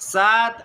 7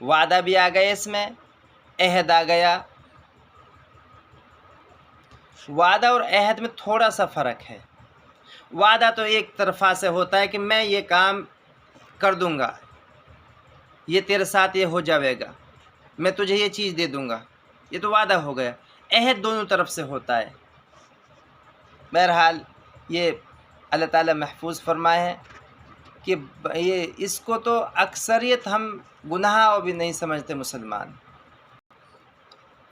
وعدہ بھی آ گیا اس میں، عہد آ گیا۔ وعدہ اور عہد میں تھوڑا سا فرق ہے۔ وعدہ تو ایک طرفہ سے ہوتا ہے کہ میں یہ کام کر دوں گا، یہ تیرے ساتھ یہ ہو جاوے گا، میں تجھے یہ چیز دے دوں گا، یہ تو وعدہ ہو گیا۔ عہد دونوں طرف سے ہوتا ہے۔ بہرحال یہ اللہ تعالیٰ محفوظ فرمائے ہیں کہ یہ اس کو تو اکثریت ہم گناہ بھی نہیں سمجھتے مسلمان۔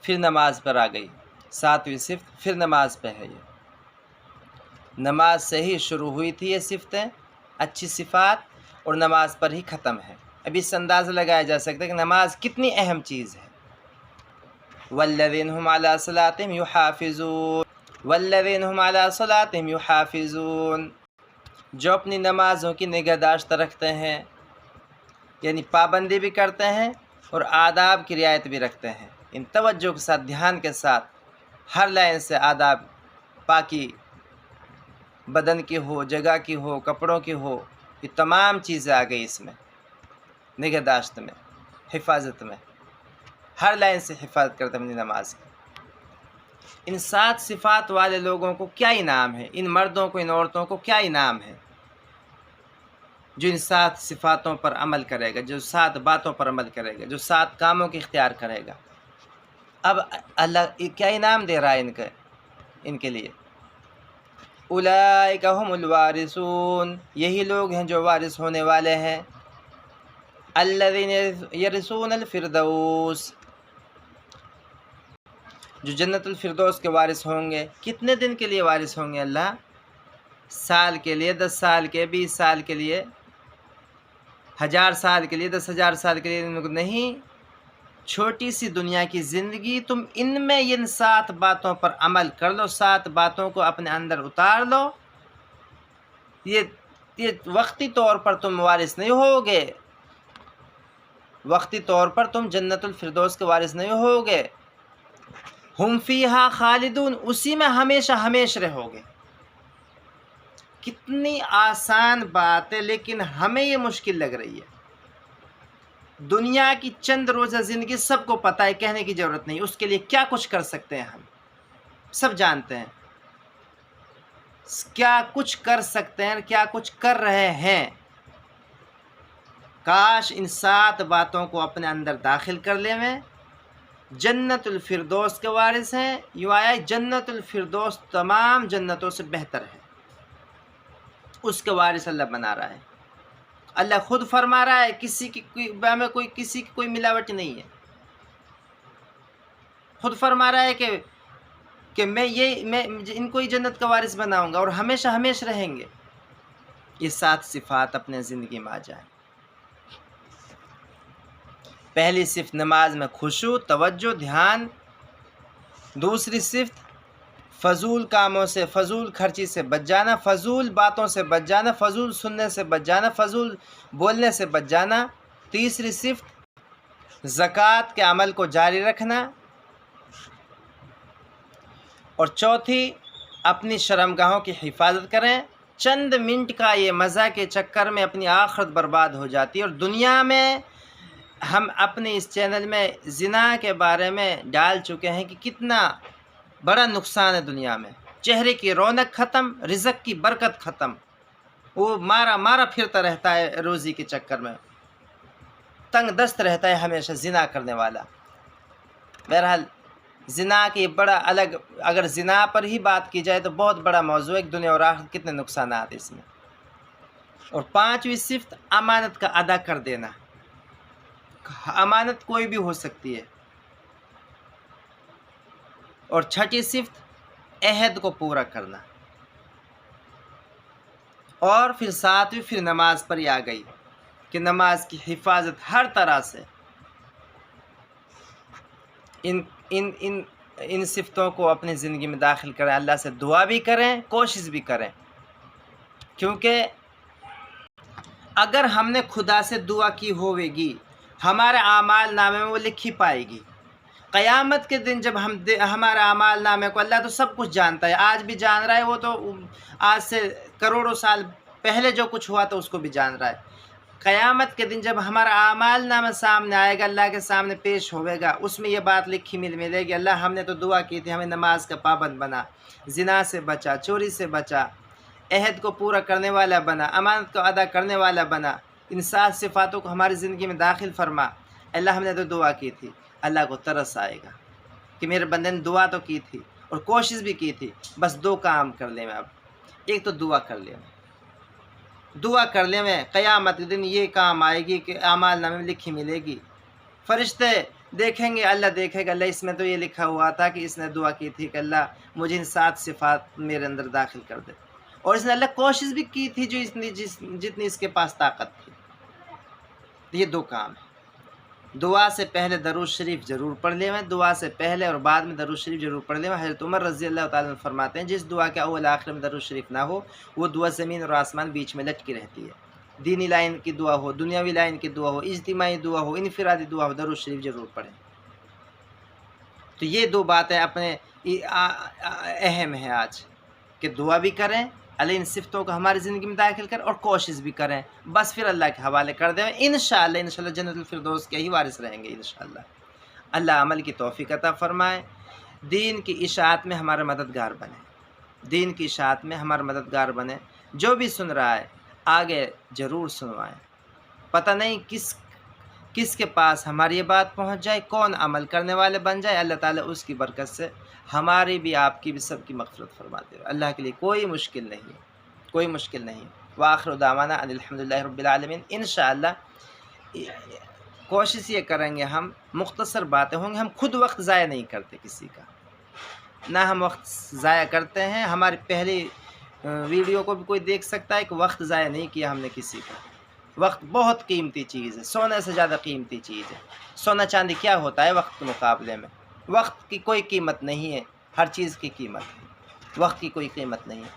پھر نماز پر آ گئی 7ویں صفت، پھر نماز پہ ہے۔ یہ نماز سے ہی شروع ہوئی تھی یہ صفتیں، اچھی صفات، اور نماز پر ہی ختم ہے۔ اب اس سے اندازہ لگایا جا سکتا ہے کہ نماز کتنی اہم چیز ہے۔ والذین هم علی صلاتہم یحافظون، والذین هم علی صلاتہم یحافظون، جو اپنی نمازوں کی نگہداشت رکھتے ہیں، یعنی پابندی بھی کرتے ہیں اور آداب کی رعایت بھی رکھتے ہیں۔ ان توجہ کے ساتھ، دھیان کے ساتھ، ہر لائن سے آداب، پاکی بدن کی ہو، جگہ کی ہو، کپڑوں کی ہو، یہ تمام چیزیں آ گئی اس میں، نگہداشت میں، حفاظت میں، ہر لائن سے حفاظت کرتے اپنی نماز کی۔ ان 7 صفات والے لوگوں کو کیا انعام ہے، ان مردوں کو، ان عورتوں کو کیا انعام ہے جو ان 7 صفاتوں پر عمل کرے گا، جو 7 باتوں پر عمل کرے گا، جو 7 کاموں کی اختیار کرے گا۔ اب اللہ کیا انعام دے رہا ہے ان کے لیے؟ اولئک هم الوارثون، یہی لوگ ہیں جو وارث ہونے والے ہیں۔ الذین یرثون الفردوس، جو جنت الفردوس کے وارث ہوں گے۔ کتنے دن کے لیے وارث ہوں گے اللہ؟ سال کے لیے، 10 سال کے، 20 سال کے لیے، 1000 سال کے لیے، 10,000 سال کے لیے نہیں، چھوٹی سی دنیا کی زندگی، تم ان میں ان 7 باتوں پر عمل کر لو، 7 باتوں کو اپنے اندر اتار لو، یہ وقتی طور پر تم وارث نہیں ہوگے، وقتی طور پر تم جنت الفردوس کے وارث نہیں ہوگے۔ ہم فیہا خالدون، اسی میں ہمیشہ ہمیشہ رہوگے۔ کتنی آسان بات ہے، لیکن ہمیں یہ مشکل لگ رہی ہے۔ دنیا کی چند روزہ زندگی سب کو پتہ ہے، کہنے کی ضرورت نہیں، اس کے لیے کیا کچھ کر سکتے ہیں ہم سب جانتے ہیں، کیا کچھ کر سکتے ہیں، کیا کچھ کر رہے ہیں۔ کاش ان 7 باتوں کو اپنے اندر داخل کر لیں۔ میں جنت الفردوس کے وارث ہیں، یوں آیا جنت الفردوس تمام جنتوں سے بہتر ہے، اس کے وارث اللہ بنا رہا ہے۔ اللہ خود فرما رہا ہے کسی کی کوئی ملاوٹ نہیں ہے، خود فرما رہا ہے کہ میں ان کو ہی جنت کا وارث بناؤں گا اور ہمیشہ ہمیشہ رہیں گے۔ یہ 7 صفات اپنے زندگی میں آ جائیں۔ پہلی صفت نماز میں خشوع، توجہ، دھیان۔ دوسری صفت فضول کاموں سے، فضول خرچی سے بچ جانا، فضول باتوں سے بچ جانا، فضول سننے سے بچ جانا، فضول بولنے سے بچ جانا۔ تیسری صفت زکوٰۃ کے عمل کو جاری رکھنا، اور چوتھی اپنی شرمگاہوں کی حفاظت کریں۔ چند منٹ کا یہ مزہ کے چکر میں اپنی آخرت برباد ہو جاتی ہے، اور دنیا میں ہم اپنے اس چینل میں زنا کے بارے میں ڈال چکے ہیں کہ کتنا بڑا نقصان ہے دنیا میں۔ چہرے کی رونق ختم، رزق کی برکت ختم، وہ مارا پھرتا رہتا ہے روزی کے چکر میں، تنگ دست رہتا ہے ہمیشہ زنا کرنے والا۔ بہرحال زنا کی بڑا الگ، اگر زنا پر ہی بات کی جائے تو بہت بڑا موضوع ہے، دنیا اور آخرت کتنے نقصانات اس میں۔ اور 5ویں صفت امانت کا ادا کر دینا۔ امانت کوئی بھی ہو سکتی ہے۔ اور 6ٹھی صفت عہد کو پورا کرنا۔ اور پھر 7ویں پھر نماز پر ہی آ گئی کہ نماز کی حفاظت ہر طرح سے۔ ان صفتوں کو اپنی زندگی میں داخل کریں، اللہ سے دعا بھی کریں، کوشش بھی کریں، کیونکہ اگر ہم نے خدا سے دعا کی ہوئے گی، ہمارے اعمال نامے میں وہ لکھی پائے گی۔ قیامت کے دن جب ہمارے اعمال نامے کو، اللہ تو سب کچھ جانتا ہے، آج بھی جان رہا ہے، وہ تو آج سے کروڑوں سال پہلے جو کچھ ہوا تھا اس کو بھی جان رہا ہے۔ قیامت کے دن جب ہمارا اعمال نامہ سامنے آئے گا، اللہ کے سامنے پیش ہوئے گا، اس میں یہ بات لکھی ملے گی، اللہ ہم نے تو دعا کی تھی، ہمیں نماز کا پابند بنا، زنا سے بچا، چوری سے بچا، عہد کو پورا کرنے والا بنا، امانت کو ادا کرنے والا بنا، ان 7 صفاتوں کو ہماری زندگی میں داخل فرما۔ اللہ ہم نے تو دعا کی تھی۔ اللہ کو ترس آئے گا کہ میرے بندے نے دعا تو کی تھی اور کوشش بھی کی تھی، بس 2 کام کر لیں میں اب۔ ایک تو دعا کر لیں میں، دعا کر لیں میں، قیامت کے دن یہ کام آئے گی کہ اعمال نامے میں لکھی ملے گی، فرشتے دیکھیں گے، اللہ دیکھے گا، اللہ اس میں تو یہ لکھا ہوا تھا کہ اس نے دعا کی تھی کہ اللہ مجھے ان 7 صفات میرے اندر داخل کر دے، اور اس نے اللہ کوشش بھی کی تھی جو جتنی اس کے پاس طاقت تھی۔ یہ 2 کام ہیں۔ دعا سے پہلے درود شریف ضرور پڑھ لیں، دعا سے پہلے اور بعد میں درود شریف ضرور پڑھ لیں۔ حضرت عمر رضی اللہ تعالیٰ عنہ فرماتے ہیں جس دعا کے اول آخر میں درود شریف نہ ہو وہ دعا زمین اور آسمان بیچ میں لٹکی رہتی ہے۔ دینی لائن کی دعا ہو، دنیاوی لائن کی دعا ہو، اجتماعی دعا ہو، انفرادی دعا ہو، درود شریف ضرور پڑھیں۔ تو یہ 2 باتیں اپنے اہم ہیں آج، کہ دعا بھی کریں، اللہ ان صفتوں کو ہماری زندگی میں داخل کریں، اور کوشش بھی کریں، بس پھر اللہ کے حوالے کر دیں، انشاءاللہ جنت الفردوس کے ہی وارث رہیں گے انشاءاللہ۔ اللہ عمل کی توفیق عطا فرمائے، دین کی اشاعت میں ہمارا مددگار بنے، دین کی اشاعت میں ہمارا مددگار بنے۔ جو بھی سن رہا ہے آگے ضرور سنوائیں، پتہ نہیں کس کے پاس ہماری یہ بات پہنچ جائے، کون عمل کرنے والے بن جائے، اللہ تعالیٰ اس کی برکت سے ہماری بھی، آپ کی بھی، سب کی مغفرت فرما دے۔ اللہ کے لیے کوئی مشکل نہیں، کوئی مشکل نہیں۔ وآخر دعوانا ان الحمدللہ رب العالمین۔ انشاءاللہ کوشش یہ کریں گے، ہم مختصر باتیں ہوں گی، ہم خود وقت ضائع نہیں کرتے کسی کا، نہ ہم وقت ضائع کرتے ہیں۔ ہماری پہلی ویڈیو کو بھی کوئی دیکھ سکتا ہے کہ وقت ضائع نہیں کیا ہم نے کسی کا۔ وقت بہت قیمتی چیز ہے، سونے سے زیادہ قیمتی چیز ہے۔ سونا چاندی کیا ہوتا ہے وقت کے مقابلے میں؟ وقت کی کوئی قیمت نہیں ہے، ہر چیز کی قیمت ہے، وقت کی کوئی قیمت نہیں ہے۔